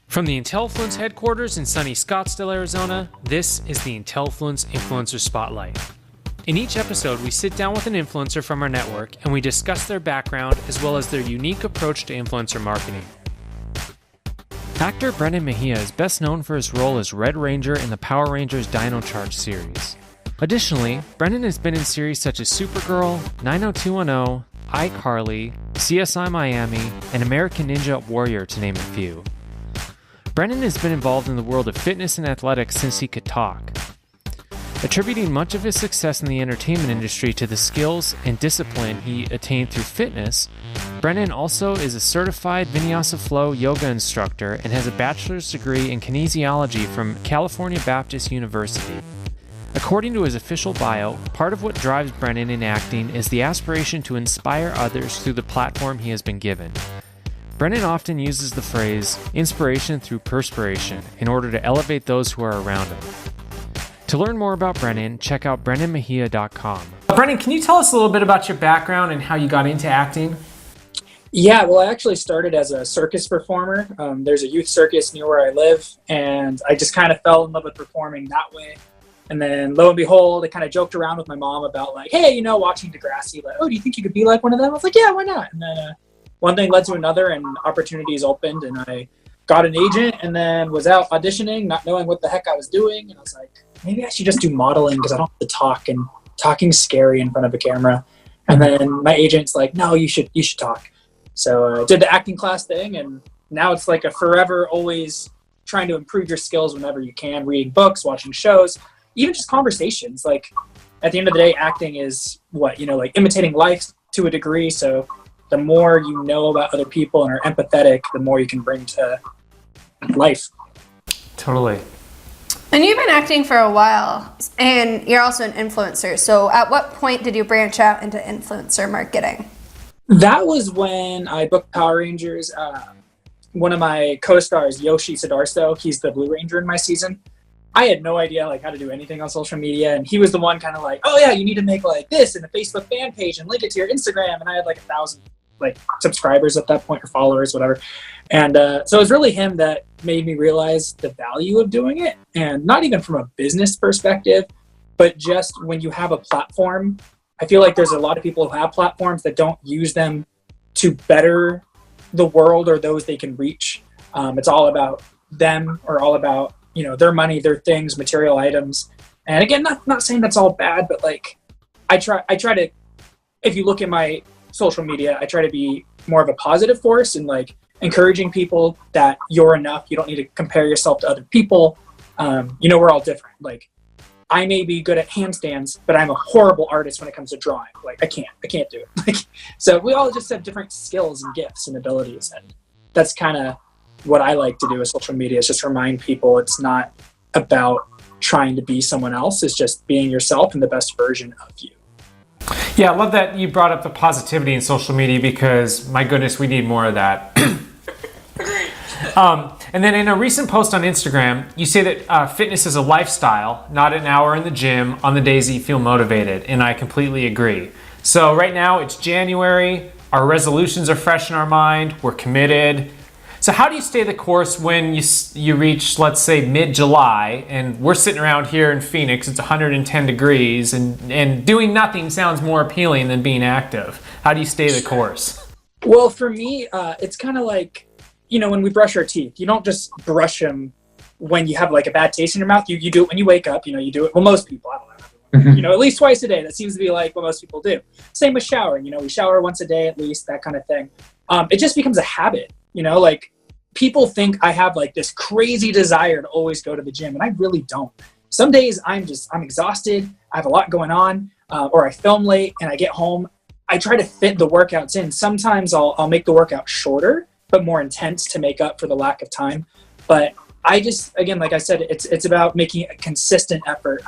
From the Intellifluence headquarters in sunny Scottsdale, Arizona, this is the Intellifluence Influencer Spotlight. In each episode, we sit down with an influencer from our network and we discuss their background as well as their unique approach to influencer marketing. Actor Brennan Mejia is best known for his role as Red Ranger in the Power Rangers Dino Charge series. Additionally, Brennan has been in series such as Supergirl, 90210, iCarly, CSI Miami, and American Ninja Warrior, to name a few. Brennan has been involved in the world of fitness and athletics since he could talk. Attributing much of his success in the entertainment industry to the skills and discipline he attained through fitness, Brennan also is a certified Vinyasa Flow Yoga Instructor and has a bachelor's degree in Kinesiology from California Baptist University. According to his official bio, part of what drives Brennan in acting is the aspiration to inspire others through the platform he has been given. Brennan often uses the phrase, inspiration through perspiration, in order to elevate those who are around him. To learn more about Brennan, check out brennanmejia.com. Brennan, can you tell us a little bit about your background and how you got into acting? Yeah, well, I actually started as a circus performer. There's a youth circus near where I live, and I just kind of fell in love with performing that way. And then, lo and behold, I kind of joked around with my mom about like, hey, watching Degrassi, like, oh, do you think you could be like one of them? I was like, yeah, why not? And then one thing led to another, and opportunities opened, and I got an agent, and then was out auditioning, not knowing what the heck I was doing. And I was like, maybe I should just do modeling because I don't have to talk, and talking's scary in front of a camera. And then my agent's like, no, you should talk. So I did the acting class thing, and now it's like a forever, always trying to improve your skills whenever you can, reading books, watching shows, even just conversations. Like at the end of the day, acting is like imitating life to a degree. So the more you know about other people and are empathetic, the more you can bring to life. Totally. And you've been acting for a while, and you're also an influencer. So at what point did you branch out into influencer marketing? That was when I booked Power Rangers. One of my co-stars, Yoshi Sudarso, he's the Blue Ranger in my season. I had no idea how to do anything on social media, and he was the one kind of like, oh yeah, you need to make like this in a Facebook fan page and link it to your Instagram. And I had like 1,000 subscribers at that point, or followers, whatever. And so it was really him that made me realize the value of doing it, and not even from a business perspective, but just when you have a platform. I feel like there's a lot of people who have platforms that don't use them to better the world or those they can reach. It's all about them, or all about their money, their things, material items. And again, not saying that's all bad, but like I try to, if you look at my social media, I try to be more of a positive force and like encouraging people that you're enough. You don't need to compare yourself to other people. We're all different. Like I may be good at handstands, but I'm a horrible artist when it comes to drawing. Like I can't do it. So we all just have different skills and gifts and abilities. And that's kind of what I like to do with social media, is just remind people it's not about trying to be someone else. It's just being yourself and the best version of you. Yeah, I love that you brought up the positivity in social media, because my goodness, we need more of that. And then in a recent post on Instagram, you say that fitness is a lifestyle, not an hour in the gym on the days that you feel motivated. And I completely agree. So right now it's January, our resolutions are fresh in our mind, we're committed. So how do you stay the course when you reach, let's say, mid-July, and we're sitting around here in Phoenix, it's 110 degrees, and doing nothing sounds more appealing than being active? How do you stay the course? Well, for me, it's kind of like, when we brush our teeth, you don't just brush them when you have like a bad taste in your mouth. You do it when you wake up, you do it. Well, most people, I don't know. At least twice a day. That seems to be like what most people do. Same with showering, we shower once a day at least, that kind of thing. It just becomes a habit, like people think I have like this crazy desire to always go to the gym, and I really don't. Some days I'm exhausted. I have a lot going on, or I film late and I get home. I try to fit the workouts in. Sometimes I'll make the workout shorter, but more intense to make up for the lack of time. But I just, again, like I said, it's about making a consistent effort.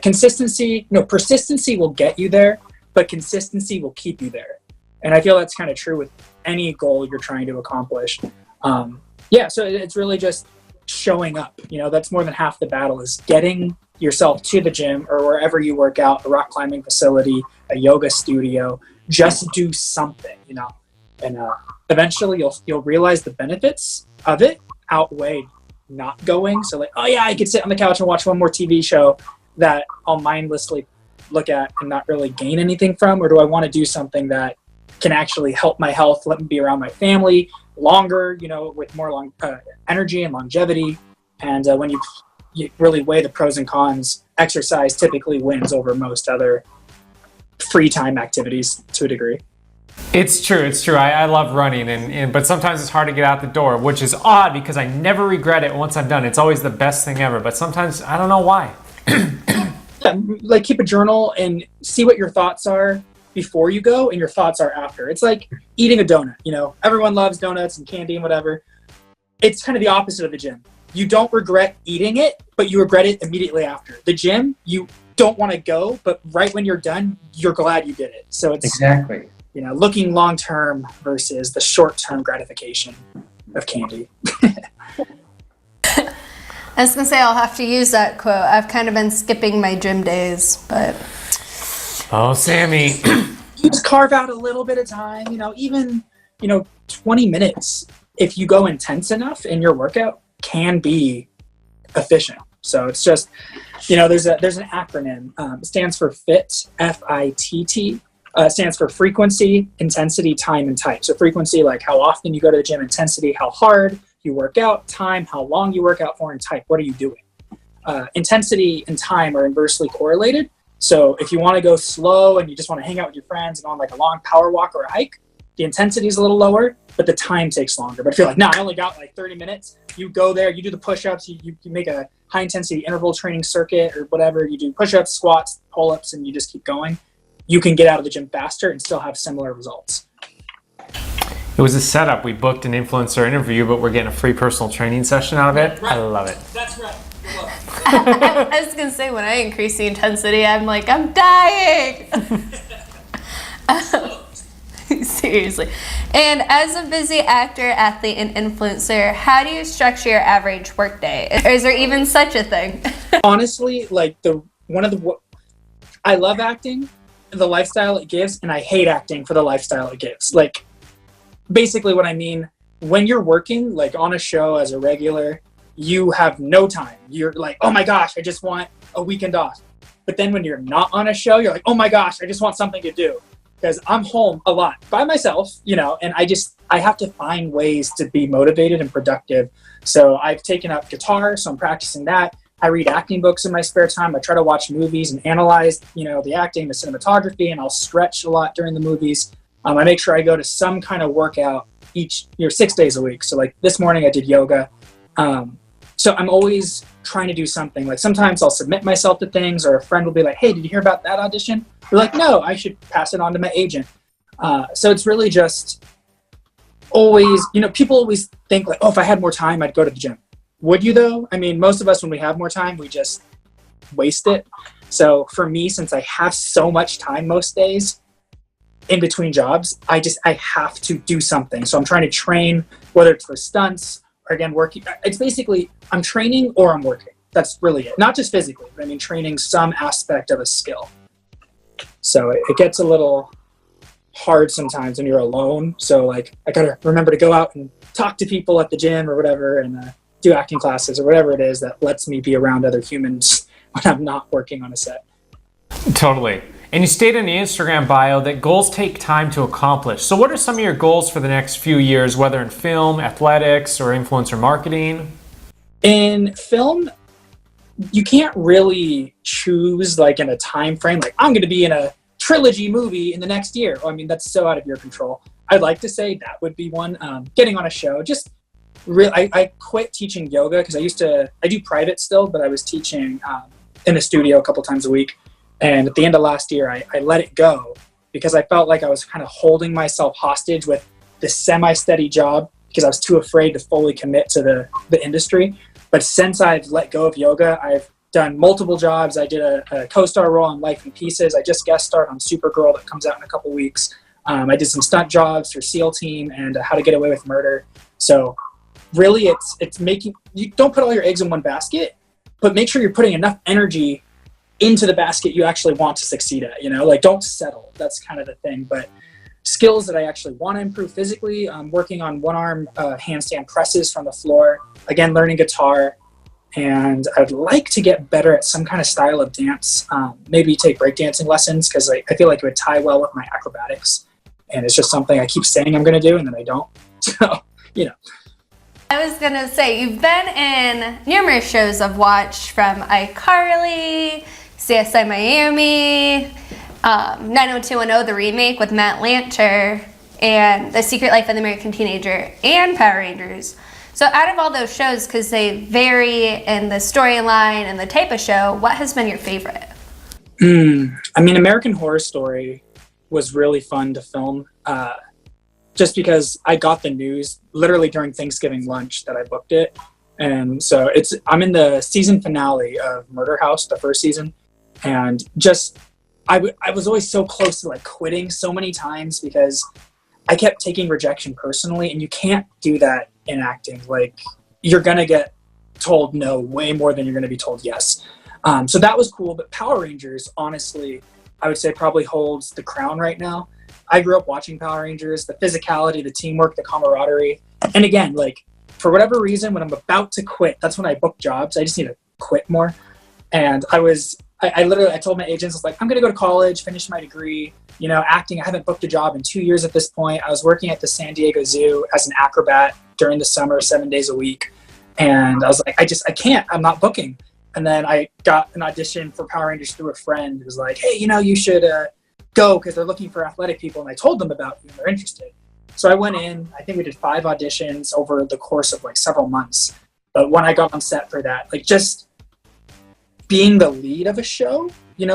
Consistency? No, persistency will get you there, but consistency will keep you there. And I feel that's kind of true with any goal you're trying to accomplish. So it's really just showing up. That's more than half the battle, is getting yourself to the gym or wherever you work out, a rock climbing facility, a yoga studio. Just do something, And eventually you'll realize the benefits of it outweigh not going. So like, oh yeah, I could sit on the couch and watch one more TV show that I'll mindlessly look at and not really gain anything from, or do I want to do something that can actually help my health, let me be around my family longer, with more energy and longevity. And when you really weigh the pros and cons, exercise typically wins over most other free time activities to a degree. It's true. I love running, but sometimes it's hard to get out the door, which is odd because I never regret it once I'm done. It's always the best thing ever, but sometimes I don't know why. Like keep a journal and see what your thoughts are before you go and your thoughts are after. It's like eating a donut. Everyone loves donuts and candy and whatever. It's kind of the opposite of the gym. You don't regret eating it, but you regret it immediately after. The gym, you don't want to go, but right when you're done, you're glad you did it. So it's exactly, looking long-term versus the short-term gratification of candy. I was going to say I'll have to use that quote. I've kind of been skipping my gym days, but... Oh, Sammy. Just carve out a little bit of time, even, 20 minutes. If you go intense enough in your workout, can be efficient. So it's just, there's an acronym. It stands for FIT, F-I-T-T. Stands for frequency, intensity, time, and type. So frequency, like how often you go to the gym, intensity, how hard you work out, time, how long you work out for, and type, what are you doing? Intensity and time are inversely correlated. So if you want to go slow and you just want to hang out with your friends and on like a long power walk or a hike, the intensity is a little lower, but the time takes longer. But if you're like, I only got like 30 minutes, you go there, you do the push-ups, you make a high intensity interval training circuit or whatever, you do push-ups, squats, pull-ups, and you just keep going. You can get out of the gym faster and still have similar results. It was a setup. We booked an influencer interview, but we're getting a free personal training session out of it. Right. I love it. That's right. I was going to say, when I increase the intensity, I'm like, I'm dying. Seriously. And as a busy actor, athlete, and influencer, how do you structure your average workday? Or is there even such a thing? Honestly, like I love acting, the lifestyle it gives, and I hate acting for the lifestyle it gives. Like, basically what I mean, when you're working, like on a show as a regular, you have no time. You're like, oh my gosh, I just want a weekend off. But then when you're not on a show, you're like, oh my gosh, I just want something to do. Because I'm home a lot by myself, and I have to find ways to be motivated and productive. So I've taken up guitar, so I'm practicing that. I read acting books in my spare time. I try to watch movies and analyze, the acting, the cinematography, and I'll stretch a lot during the movies. I make sure I go to some kind of workout 6 days a week. So like this morning I did yoga. So I'm always trying to do something. Like sometimes I'll submit myself to things, or a friend will be like, hey, did you hear about that audition? We're like, no, I should pass it on to my agent. So it's really just always, people always think like, oh, if I had more time, I'd go to the gym. Would you though? I mean, most of us, when we have more time, we just waste it. So for me, since I have so much time most days in between jobs, I have to do something. So I'm trying to train, whether it's for stunts or again, working. It's basically I'm training or I'm working. That's really it. Not just physically, but I mean, training some aspect of a skill. So it gets a little hard sometimes when you're alone. So like I got to remember to go out and talk to people at the gym or whatever, and do acting classes or whatever it is that lets me be around other humans when I'm not working on a set. Totally. And you state in the Instagram bio that goals take time to accomplish. So what are some of your goals for the next few years, whether in film, athletics, or influencer marketing? In film, you can't really choose like in a time frame, like I'm going to be in a trilogy movie in the next year. I mean, that's so out of your control. I'd like to say that would be one. Getting on a show, just I quit teaching yoga because I do private still, but I was teaching in a studio a couple times a week. And at the end of last year, I let it go because I felt like I was kind of holding myself hostage with this semi-steady job because I was too afraid to fully commit to the industry. But since I've let go of yoga, I've done multiple jobs. I did a co-star role on Life in Pieces. I just guest starred on Supergirl that comes out in a couple weeks. I did some stunt jobs for SEAL Team and How to Get Away with Murder. So really it's making, you don't put all your eggs in one basket, but make sure you're putting enough energy into the basket you actually want to succeed at, like don't settle. That's kind of the thing. But skills that I actually want to improve physically. I'm working on one-arm handstand presses from the floor. Again, learning guitar. And I'd like to get better at some kind of style of dance. Maybe take breakdancing lessons because I feel like it would tie well with my acrobatics. And it's just something I keep saying I'm going to do and then I don't. So, you know. I was going to say, you've been in numerous shows I've watched, from iCarly, CSI Miami, 90210, the remake with Matt Lanter, and The Secret Life of the American Teenager, and Power Rangers. So out of all those shows, because they vary in the storyline and the type of show, what has been your favorite? I mean, American Horror Story was really fun to film, just because I got the news literally during Thanksgiving lunch that I booked it. And so I'm in the season finale of Murder House, the first season. And just, I was always so close to like quitting so many times because I kept taking rejection personally, and you can't do that in acting. Like, you're gonna get told no way more than you're gonna be told yes. So that was cool. But Power Rangers, honestly, I would say probably holds the crown right now. I grew up watching Power Rangers, the physicality, the teamwork, the camaraderie. And again, like, for whatever reason, when I'm about to quit, that's when I book jobs. I just need to quit more. And I told my agents, I was like, I'm going to go to college, finish my degree, acting. I haven't booked a job in 2 years at this point. I was working at the San Diego Zoo as an acrobat during the summer, 7 days a week. And I was like, I can't, I'm not booking. And then I got an audition for Power Rangers through a friend who was like, hey, you should go because they're looking for athletic people. And I told them about you and they're interested. So I went in, I think we did 5 auditions over the course of like several months. But when I got on set for that, like, just being the lead of a show,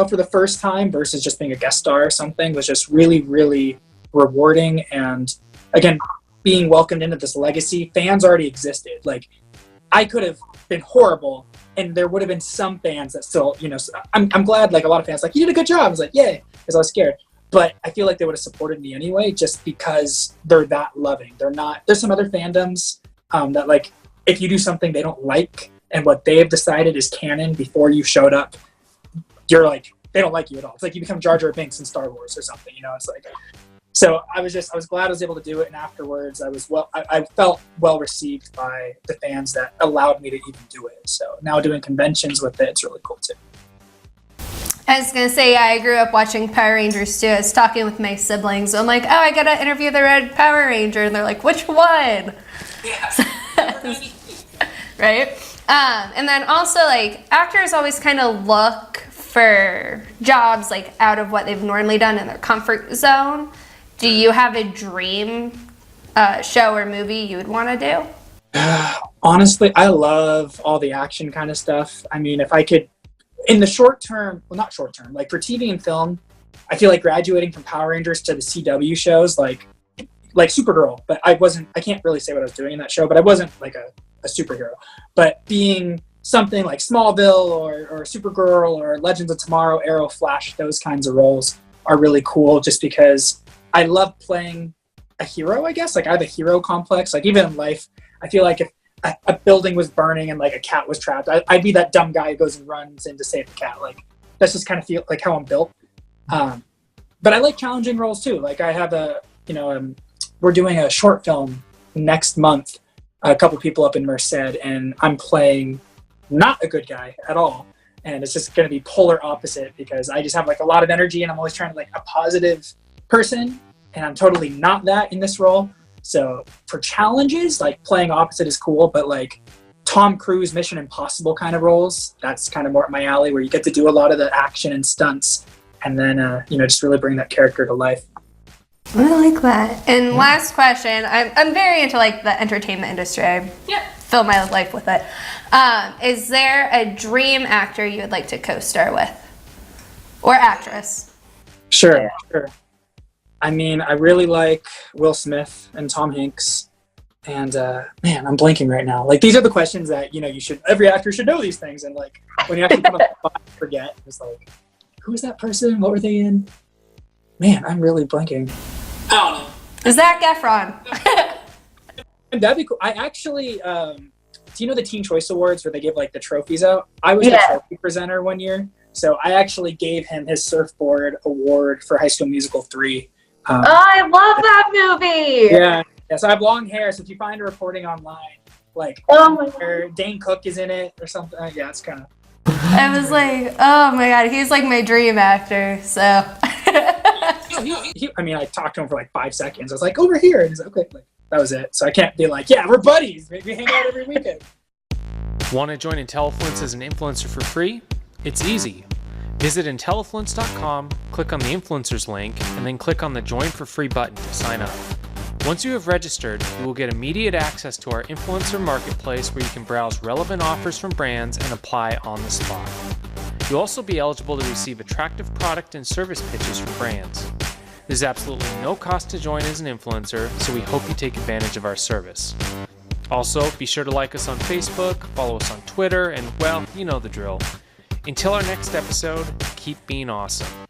for the first time versus just being a guest star or something was just really, really rewarding. And again, being welcomed into this legacy, fans already existed. Like, I could have been horrible and there would have been some fans that still, I'm glad, like, a lot of fans like, you did a good job. I was like, yay, because I was scared. But I feel like they would have supported me anyway, just because they're that loving. There's some other fandoms that, like, if you do something they don't like and what they have decided is canon before you showed up, you're like, they don't like you at all. It's like you become Jar Jar Binks in Star Wars or something, it's like. So I was glad I was able to do it. And afterwards I felt well received by the fans that allowed me to even do it. So now doing conventions with it, it's really cool too. I was going to say, I grew up watching Power Rangers too. I was talking with my siblings. I'm like, oh, I got to interview the Red Power Ranger. And they're like, which one? Yeah. Right? And then also, like, actors always kind of look for jobs, like, out of what they've normally done in their comfort zone. Do you have a dream show or movie you would want to do? Honestly, I love all the action kind of stuff. I mean, if I could, in the short term, well, not short term, like for TV and film, I feel like graduating from Power Rangers to the CW shows, like Supergirl, but I can't really say what I was doing in that show, but I wasn't like a superhero. But being something like Smallville or Supergirl or Legends of Tomorrow, Arrow, Flash, those kinds of roles are really cool just because I love playing a hero, I guess. Like, I have a hero complex. Like, even in life, I feel like if a building was burning and like a cat was trapped, I'd be that dumb guy who goes and runs in to save the cat. Like, that's just kind of feel like how I'm built. But I like challenging roles too. Like, I have we're doing a short film next month, a couple people up in Merced, and I'm playing not a good guy at all. And it's just going to be polar opposite because I just have like a lot of energy and I'm always trying to like a positive person, and I'm totally not that in this role. So for challenges, like, playing opposite is cool, but like Tom Cruise Mission Impossible kind of roles, that's kind of more up my alley, where you get to do a lot of the action and stunts and then just really bring that character to life. I like that. And last question, I'm very into like the entertainment industry. I fill my life with it. Is there a dream actor you would like to co-star with, or actress? Sure. I mean, I really like Will Smith and Tom Hanks. And man, I'm blanking right now. Like, these are the questions that every actor should know these things. And like, when you actually come up with the spot, you forget. It's like, who is that person? What were they in? Man, I'm really blanking. I don't know. Zac Efron. That'd be cool. I actually, do you know the Teen Choice Awards where they give like the trophies out? I was the trophy presenter one year. So I actually gave him his surfboard award for High School Musical 3. I love that movie. Yeah. So I have long hair. So if you find a recording online, like Dane Cook is in it or something, yeah, it's kind of. I was like, oh my god, he's like my dream actor. So. I mean, I talked to him for like 5 seconds. I was like, over here, and he's like, okay, like, that was it. So I can't be like, yeah, we're buddies. Maybe we hang out every weekend. Want to join Intellifluence as an influencer for free? It's easy. Visit Intellifluence.com, click on the influencers link, and then click on the Join for Free button to sign up. Once you have registered, you will get immediate access to our influencer marketplace where you can browse relevant offers from brands and apply on the spot. You'll also be eligible to receive attractive product and service pitches from brands. There's absolutely no cost to join as an influencer, so we hope you take advantage of our service. Also, be sure to like us on Facebook, follow us on Twitter, and well, you know the drill. Until our next episode, keep being awesome.